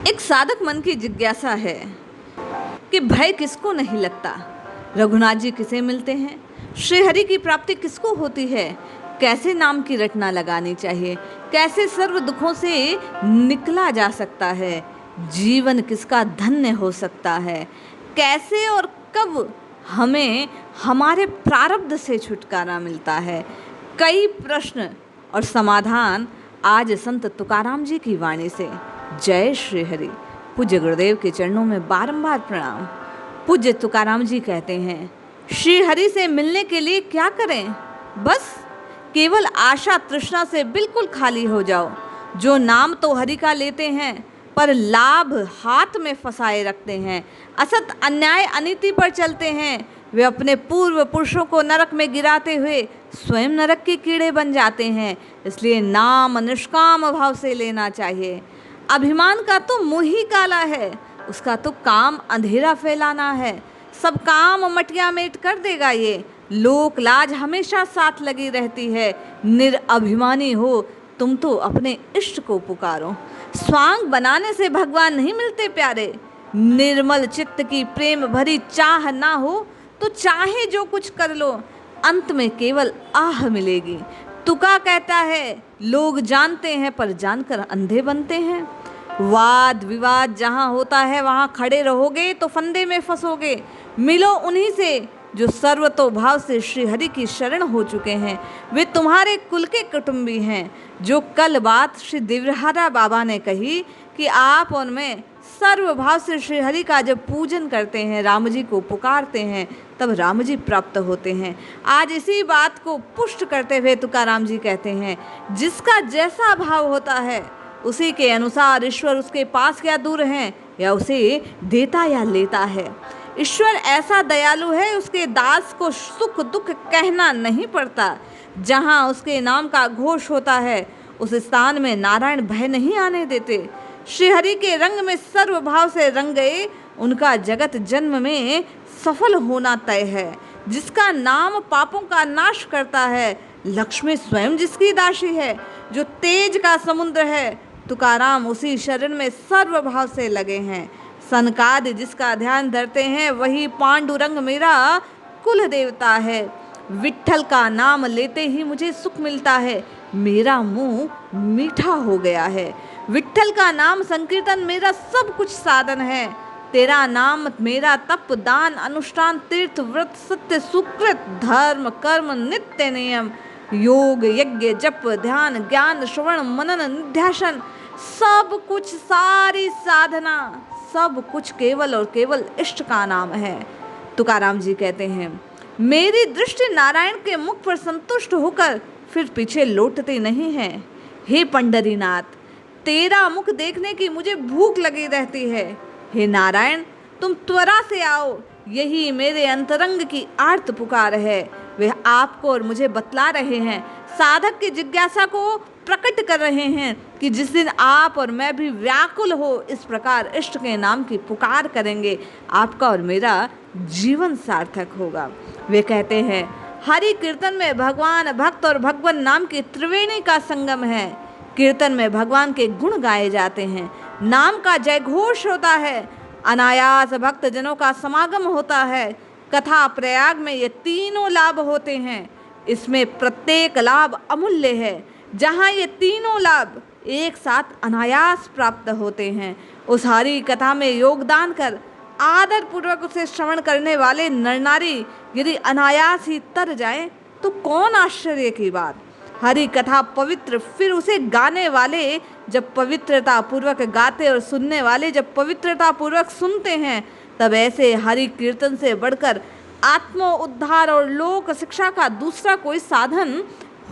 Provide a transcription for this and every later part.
एक साधक मन की जिज्ञासा है कि भय किसको नहीं लगता, रघुनाथ जी किसे मिलते हैं, श्रीहरि की प्राप्ति किसको होती है, कैसे नाम की रटना लगानी चाहिए, कैसे सर्व दुखों से निकला जा सकता है, जीवन किसका धन्य हो सकता है, कैसे और कब हमें हमारे प्रारब्ध से छुटकारा मिलता है। कई प्रश्न और समाधान आज संत तुकाराम जी की वाणी से। जय श्री हरि। पूज्य गुरुदेव के चरणों में बारंबार प्रणाम। पूज्य तुकाराम जी कहते हैं, श्री हरि से मिलने के लिए क्या करें, बस केवल आशा तृष्णा से बिल्कुल खाली हो जाओ। जो नाम तो हरि का लेते हैं पर लाभ हाथ में फंसाए रखते हैं, असत अन्याय अनीति पर चलते हैं, वे अपने पूर्व पुरुषों को नरक में गिराते हुए स्वयं नरक के कीड़े बन जाते हैं। इसलिए नाम निष्काम भाव से लेना चाहिए। अभिमान का तो मुंह ही काला है, उसका तो काम अंधेरा फैलाना है। सब काम मटिया मेट कर देगा ये, लोक लाज हमेशा साथ लगी रहती है। निरअभिमानी हो तुम तो अपने इष्ट को पुकारो। स्वांग बनाने से भगवान नहीं मिलते प्यारे। निर्मल चित्त की प्रेम भरी चाह ना हो तो चाहे जो कुछ कर लो, अंत में केवल आह मिलेगी। तुका कहता है, लोग जानते हैं पर जानकर अंधे बनते हैं। वाद विवाद जहाँ होता है वहाँ खड़े रहोगे तो फंदे में फंसोगे। मिलो उन्हीं से जो सर्वतोभाव से श्रीहरि की शरण हो चुके हैं। वे तुम्हारे कुल के कुटुंबी हैं। जो कल बात श्री दिव्यहारा बाबा ने कही कि आप और मैं सर्वभाव से श्रीहरि का जब पूजन करते हैं, राम जी को पुकारते हैं, तब राम जी प्राप्त होते हैं। आज इसी बात को पुष्ट करते हुए तुकाराम जी कहते हैं, जिसका जैसा भाव होता है उसी के अनुसार ईश्वर उसके पास या दूर हैं, या उसे देता या लेता है। ईश्वर ऐसा दयालु है, उसके दास को सुख दुख कहना नहीं पड़ता। जहाँ उसके नाम का घोष होता है उस स्थान में नारायण भय नहीं आने देते। श्रीहरि के रंग में सर्वभाव से रंग गए, उनका जगत जन्म में सफल होना तय है। जिसका नाम पापों का नाश करता है, लक्ष्मी स्वयं जिसकी दासी है। जो तेज का समुद्र है, तुकाराम उसी शरण में सर्वभाव से लगे हैं। सनकादि जिसका ध्यान धरते हैं, वही पांडुरंग मेरा कुल देवता है। विट्ठल का नाम लेते ही मुझे सुख मिलता है, मेरा मुंह मीठा हो गया है। विट्ठल का नाम संकीर्तन मेरा सब कुछ साधन है। तेरा नाम मेरा तप दान अनुष्ठान तीर्थ व्रत सत्य सुकृत धर्म कर्म नित्य नियम योग यज्ञ जप ध्यान ज्ञान श्रवण मनन निध्यासन सब कुछ सारी साधना सब कुछ केवल और केवल इष्ट का नाम है। तुकाराम जी कहते हैं, मेरी दृष्टि नारायण के मुख पर संतुष्ट होकर फिर पीछे लौटती नहीं है। हे पंडरीनाथ, तेरा मुख देखने की मुझे भूख लगी रहती है। हे नारायण, तुम त्वरा से आओ, यही मेरे अंतरंग की आर्त पुकार है। वे आपको और मुझे बतला रहे हैं, साधक की जिज्ञासा को प्रकट कर रहे हैं कि जिस दिन आप और मैं भी व्याकुल हो इस प्रकार इष्ट के नाम की पुकार करेंगे, आपका और मेरा जीवन सार्थक होगा। वे कहते हैं, हरि कीर्तन में भगवान भक्त और भगवान नाम की त्रिवेणी का संगम है। कीर्तन में भगवान के गुण गाए जाते हैं, नाम का जय घोष होता है, अनायास भक्त जनों का समागम होता है। कथा प्रयाग में ये तीनों लाभ होते हैं। इसमें प्रत्येक लाभ अमूल्य है। जहाँ ये तीनों लाभ एक साथ अनायास प्राप्त होते हैं, उस हरि कथा में योगदान कर आदर पूर्वक उसे श्रवण करने वाले नर नारी यदि अनायास ही तर जाएं तो कौन आश्चर्य की बात। हरि कथा पवित्र, फिर उसे गाने वाले जब पवित्रता पूर्वक गाते और सुनने वाले जब पवित्रता पूर्वक सुनते हैं, तब ऐसे हरि कीर्तन से बढ़कर आत्मो उद्धार और लोक शिक्षा का दूसरा कोई साधन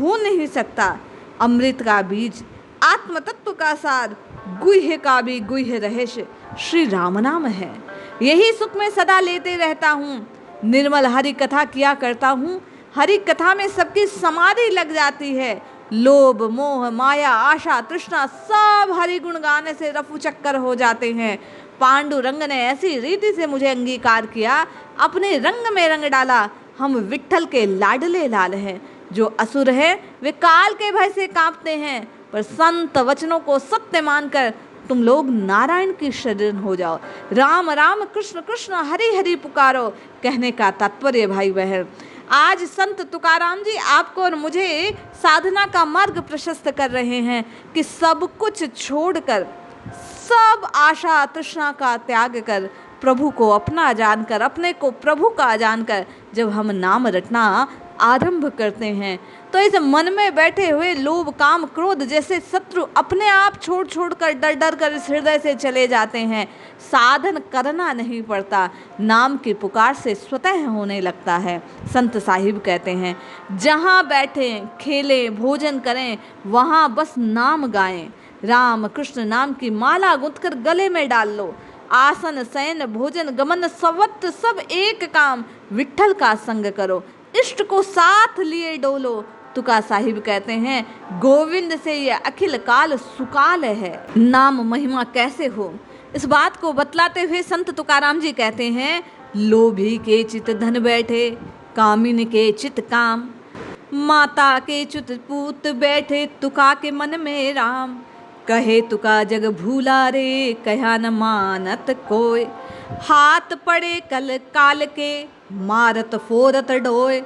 हो नहीं सकता। अमृत का बीज, आत्म तत्व का सार, गुह्य का भी गुह्य रहस्य श्री राम नाम है। यही सुख में सदा लेते रहता हूँ। निर्मल हरि कथा किया करता हूँ। हरि कथा में सबकी समाधि लग जाती है। लोभ मोह माया आशा तृष्णा सब हरि गुण गाने से रफू चक्कर हो जाते हैं। पांडुरंग ने ऐसी रीति से मुझे अंगीकार किया, अपने रंग में रंग डाला। हम विट्ठल के लाडले लाल हैं। जो असुर है वे काल के भय से कांपते हैं, पर संत वचनों को सत्य मानकर तुम लोग नारायण की शरण हो जाओ। राम राम कृष्ण कृष्ण हरि हरि पुकारो। कहने का तात्पर्य भाई बहन, आज संत तुकाराम जी आपको और मुझे साधना का मार्ग प्रशस्त कर रहे हैं कि सब कुछ छोड़कर, सब आशा तृष्णा का त्याग कर, प्रभु को अपना जानकर, अपने को प्रभु का जानकर जब हम नाम रटना आरंभ करते हैं तो इस मन में बैठे हुए लोभ काम क्रोध जैसे शत्रु अपने आप छोड़ छोड़ कर, डर डर कर इस हृदय से चले जाते हैं। साधन करना नहीं पड़ता, नाम की पुकार से स्वतः होने लगता है। संत साहिब कहते हैं, जहाँ बैठें खेलें भोजन करें वहाँ बस नाम गाएं। राम कृष्ण नाम की माला गूंथकर गले में डाल लो। आसन शयन भोजन गमन सवत सब एक काम, विठ्ठल का संग करो, इष्ट को साथ लिए डोलो। तुका साहिब कहते हैं, गोविंद से ये अखिल काल सुकाल है। नाम महिमा कैसे हो, इस बात को बतलाते हुए संत तुकाराम जी कहते हैं, लोभी के चित धन बैठे, कामिन के चित काम, माता के चित पूत बैठे, तुका के मन में राम। कहे तुका जग भूला रे, कहा न मानत कोय, हाथ पड़े कल काल के, मारत फोरत डोय।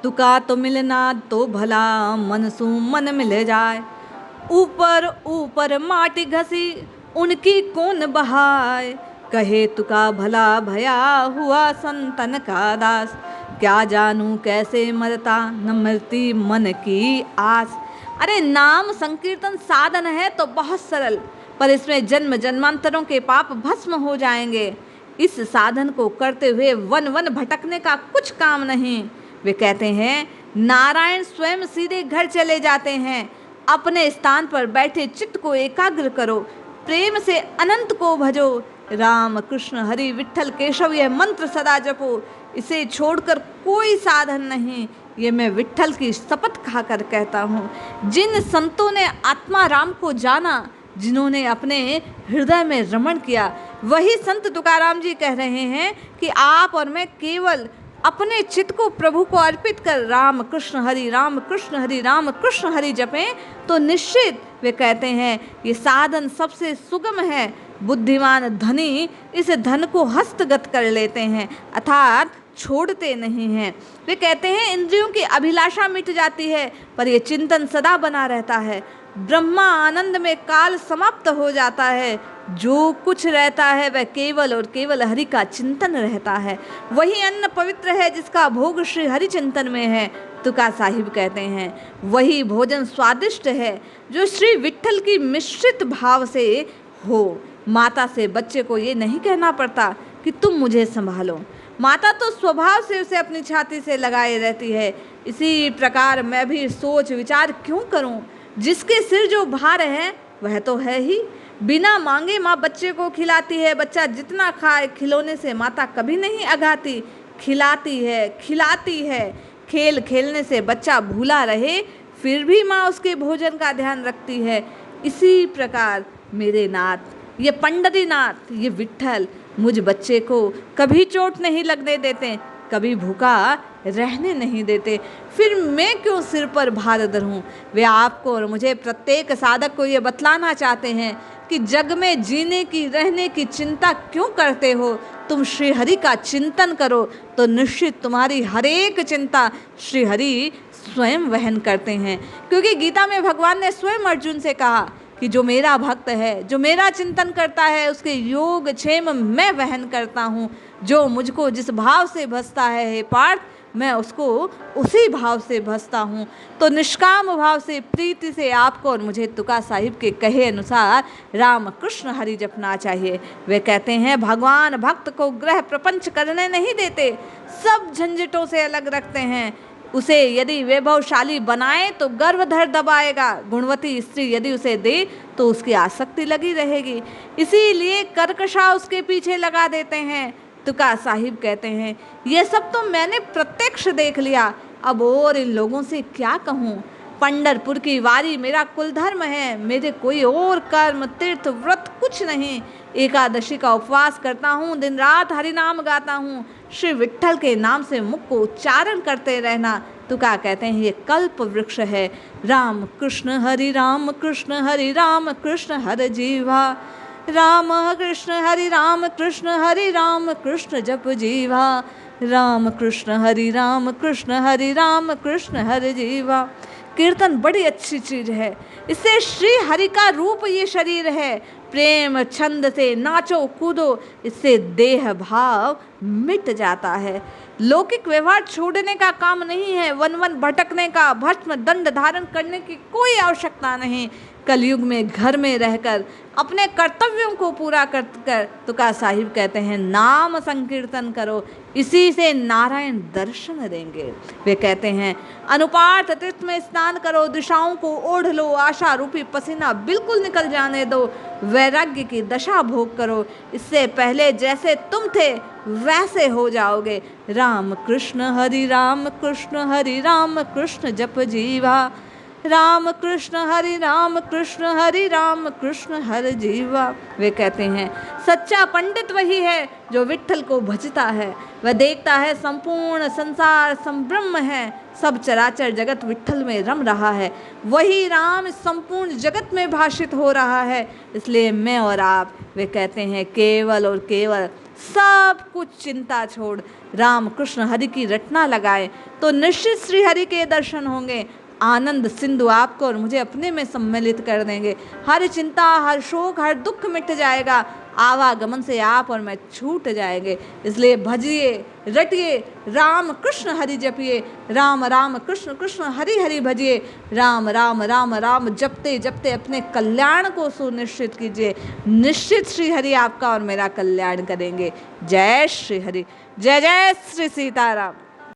तुका तो मिलना तो भला, मन सु मन मिल जाए, ऊपर ऊपर माटी घसी, उनकी कौन बहाय। कहे तुका भला भया, हुआ संतन का दास, क्या जानू कैसे मरता, न मरती मन की आस। अरे नाम संकीर्तन साधन है तो बहुत सरल, पर इसमें जन्म जन्मांतरों के पाप भस्म हो जाएंगे। इस साधन को करते हुए वन वन भटकने का कुछ काम नहीं। वे कहते हैं, नारायण स्वयं सीधे घर चले जाते हैं। अपने स्थान पर बैठे चित्त को एकाग्र करो, प्रेम से अनंत को भजो। राम कृष्ण हरि विठ्ठल केशव यह मंत्र सदा जपो, इसे छोड़कर कोई साधन नहीं। ये मैं विठ्ठल की शपथ खाकर कहता हूँ। जिन संतों ने आत्मा राम को जाना, जिन्होंने अपने हृदय में रमण किया, वही संत तुकाराम जी कह रहे हैं कि आप और मैं केवल अपने चित्त को प्रभु को अर्पित कर राम कृष्ण हरि राम कृष्ण हरि राम कृष्ण हरि जपें तो निश्चित, वे कहते हैं, ये साधन सबसे सुगम है। बुद्धिमान धनी इस धन को हस्तगत कर लेते हैं, अर्थात छोड़ते नहीं हैं। वे कहते हैं, इंद्रियों की अभिलाषा मिट जाती है, पर यह चिंतन सदा बना रहता है। ब्रह्मा आनंद में काल समाप्त हो जाता है। जो कुछ रहता है वह केवल और केवल हरि का चिंतन रहता है। वही अन्न पवित्र है जिसका भोग श्री हरि चिंतन में है। तुका साहिब कहते हैं, वही भोजन स्वादिष्ट है जो श्री विठ्ठल की मिश्रित भाव से हो। माता से बच्चे को ये नहीं कहना पड़ता कि तुम मुझे संभालो, माता तो स्वभाव से उसे अपनी छाती से लगाए रहती है। इसी प्रकार मैं भी सोच विचार क्यों करूं? जिसके सिर जो भार है वह तो है ही। बिना मांगे माँ बच्चे को खिलाती है, बच्चा जितना खाए, खिलौने से माता कभी नहीं अघाती, खिलाती है। खेल खेलने से बच्चा भूला रहे, फिर भी माँ उसके भोजन का ध्यान रखती है। इसी प्रकार मेरे नाथ, ये पंडरीनाथ, ये विठ्ठल मुझ बच्चे को कभी चोट नहीं लगने देते, कभी भूखा रहने नहीं देते। फिर मैं क्यों सिर पर भार धरूं? वे आपको और मुझे, प्रत्येक साधक को ये बतलाना चाहते हैं कि जग में जीने की, रहने की चिंता क्यों करते हो? तुम श्री हरि का चिंतन करो तो निश्चित तुम्हारी हर एक चिंता श्री हरि स्वयं वहन करते हैं। क्योंकि गीता में भगवान ने स्वयं अर्जुन से कहा कि जो मेरा भक्त है, जो मेरा चिंतन करता है, उसके योग क्षेम मैं वहन करता हूँ। जो मुझको जिस भाव से भजता है हे पार्थ, मैं उसको उसी भाव से भजता हूँ। तो निष्काम भाव से, प्रीति से आपको और मुझे तुका साहिब के कहे अनुसार राम कृष्ण हरि जपना चाहिए। वे कहते हैं, भगवान भक्त को ग्रह प्रपंच करने नहीं देते, सब झंझटों से अलग रखते हैं। उसे यदि वैभवशाली बनाए तो गर्भधर दबाएगा, गुणवती स्त्री यदि उसे दे तो उसकी आसक्ति लगी रहेगी। इसीलिए कर्कशा उसके पीछे लगा देते हैं। तुका साहिब कहते हैं, यह सब तो मैंने प्रत्यक्ष देख लिया, अब और इन लोगों से क्या कहूँ। पंढरपुर की वारी मेरा कुल धर्म है, मेरे कोई और कर्म तीर्थ व्रत कुछ नहीं। एकादशी का उपवास करता हूँ, दिन रात हरि नाम गाता हूँ, श्री विठ्ठल के नाम से मुख को उच्चारण करते रहना। तुका कहते हैं, ये कल्प वृक्ष है। राम कृष्ण हरि राम कृष्ण हरि राम कृष्ण हर जीवा, राम कृष्ण हरि राम कृष्ण जप जीवा, राम कृष्ण हरि राम कृष्ण हरि जीवा। कीर्तन बड़ी अच्छी चीज है, इससे श्री हरि का रूप ये शरीर है। प्रेम छंद से नाचो कूदो, इससे देह भाव मिट जाता है। लौकिक व्यवहार छोड़ने का काम नहीं है, वन वन भटकने का, भस्म दंड धारण करने की कोई आवश्यकता नहीं। कलयुग में घर में रहकर अपने कर्तव्यों को पूरा कर तुका साहिब कहते हैं नाम संकीर्तन करो, इसी से नारायण दर्शन देंगे। वे कहते हैं अनुपात तीर्थ में स्नान करो, दिशाओं को ओढ़ लो, आशा रूपी पसीना बिल्कुल निकल जाने दो, वैराग्य की दशा भोग करो, इससे पहले जैसे तुम थे वैसे हो जाओगे। राम कृष्ण हरि राम कृष्ण जप जीवा, राम कृष्ण हरि राम कृष्ण हरि जीवा। वे कहते हैं सच्चा पंडित वही है जो विट्ठल को भजता है। वह देखता है संपूर्ण संसार संब्रह्म है, सब चराचर जगत विट्ठल में रम रहा है, वही राम संपूर्ण जगत में भाषित हो रहा है। इसलिए मैं और आप, वे कहते हैं केवल और केवल सब कुछ चिंता छोड़ राम कृष्ण हरि की रटना लगाए तो निश्चित श्री हरि के दर्शन होंगे। आनंद सिंधु आपको और मुझे अपने में सम्मिलित कर देंगे। हर चिंता, हर शोक, हर दुख मिट जाएगा। आवागमन से आप और मैं छूट जाएंगे। इसलिए भजिए, रटिए, राम कृष्ण हरि जपिए, राम राम कृष्ण कृष्ण हरि हरि भजिए, राम राम राम राम जपते जपते अपने कल्याण को सुनिश्चित कीजिए। निश्चित श्री हरि आपका और मेरा कल्याण करेंगे। जय श्री हरि, जय जय श्री सीताराम।